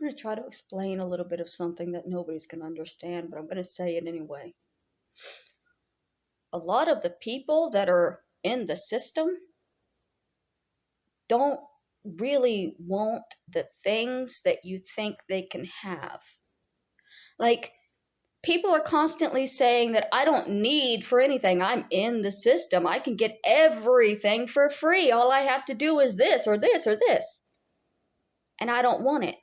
I'm going to try to explain a little bit of something that nobody's going to understand, but I'm going to say it anyway. A lot of the people that are in the system don't really want the things that you think they can have. Like, people are constantly saying that I don't need for anything. I'm in the system. I can get everything for free. All I have to do is this or this or this. And I don't want it.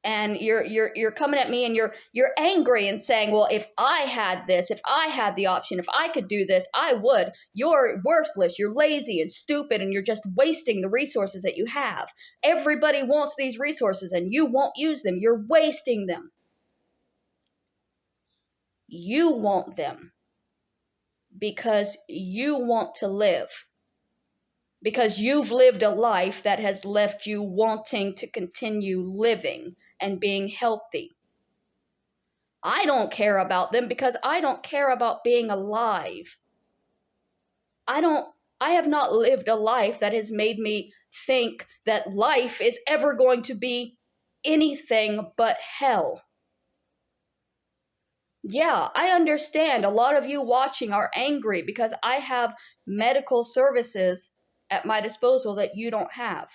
And you're coming at me and you're angry and saying, well, if I had this, if I had the option, if I could do this, I would. You're worthless, you're lazy and stupid, and you're just wasting the resources that you have. Everybody wants these resources and you won't use them. You're wasting them. You want them because you want to live. Because you've lived a life that has left you wanting to continue living and being healthy. I don't care about them because I don't care about being alive. I have not lived a life that has made me think that life is ever going to be anything but hell. Yeah, I understand a lot of you watching are angry because I have medical services at my disposal that you don't have.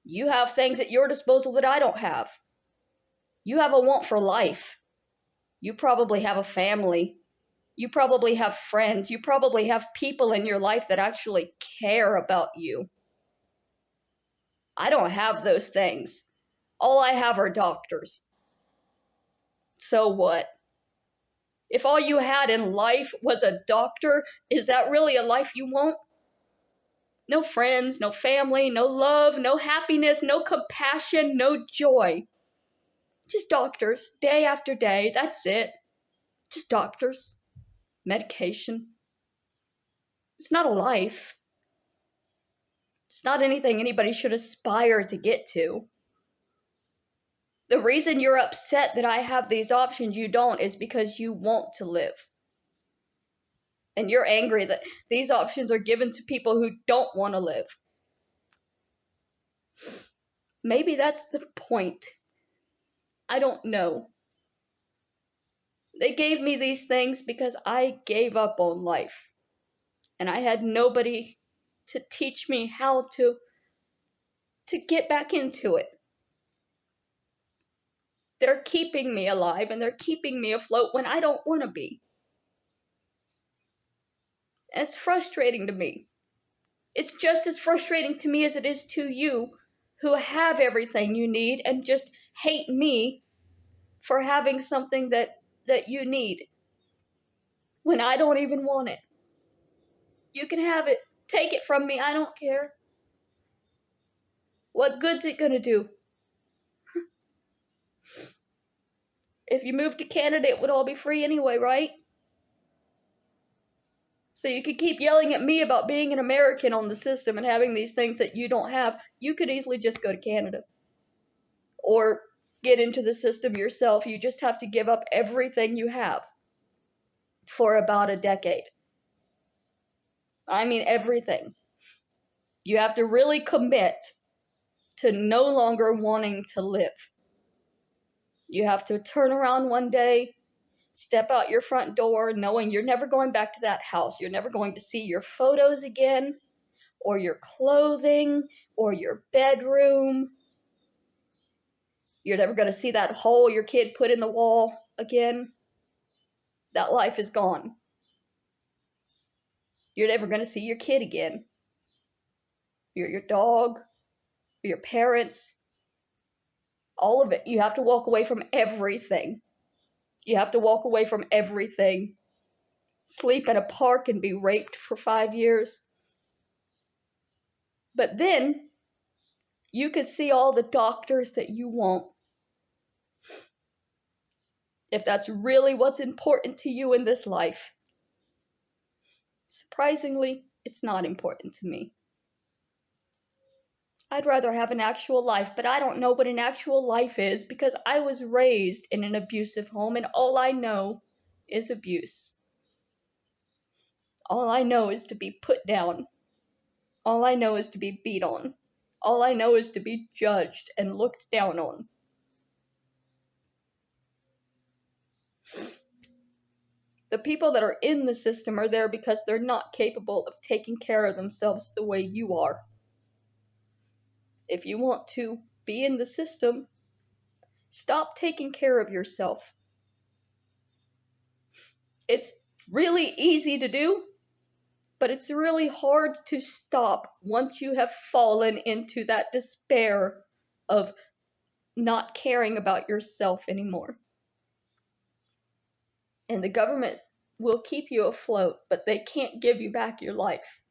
You have things at your disposal that I don't have. You have a want for life. You probably have a family. You probably have friends. You probably have people in your life that actually care about you. I don't have those things. All I have are doctors. So what? If all you had in life was a doctor, is that really a life you want? No friends, no family, no love, no happiness, no compassion, no joy. Just doctors, day after day, that's it. Just doctors. Medication. It's not a life. It's not anything anybody should aspire to get to. The reason you're upset that I have these options you don't is because you want to live. And you're angry that these options are given to people who don't want to live. Maybe that's the point. I don't know. They gave me these things because I gave up on life. And I had nobody to teach me how to get back into it. They're keeping me alive and they're keeping me afloat when I don't want to be. And it's frustrating to me. It's just as frustrating to me as it is to you who have everything you need and just hate me for having something that you need when I don't even want it. You can have it. Take it from me. I don't care. What good's it gonna do? If you moved to Canada, it would all be free anyway, right? So you could keep yelling at me about being an American on the system and having these things that you don't have. You could easily just go to Canada. Or get into the system yourself. You just have to give up everything you have for about a decade. I mean everything. You have to really commit to no longer wanting to live. You have to turn around one day, step out your front door knowing you're never going back to that house. You're never going to see your photos again, or your clothing, or your bedroom. You're never going to see that hole your kid put in the wall again. That life is gone. You're never going to see your kid again. Your dog, your parents, all of it. You have to walk away from everything. You have to walk away from everything. Sleep in a park and be raped for 5 years. But then you could see all the doctors that you want. If that's really what's important to you in this life. Surprisingly, it's not important to me. I'd rather have an actual life, but I don't know what an actual life is because I was raised in an abusive home and all I know is abuse. All I know is to be put down. All I know is to be beat on. All I know is to be judged and looked down on. The people that are in the system are there because they're not capable of taking care of themselves the way you are. If you want to be in the system, stop taking care of yourself. It's really easy to do, but it's really hard to stop once you have fallen into that despair of not caring about yourself anymore. And the government will keep you afloat, but they can't give you back your life.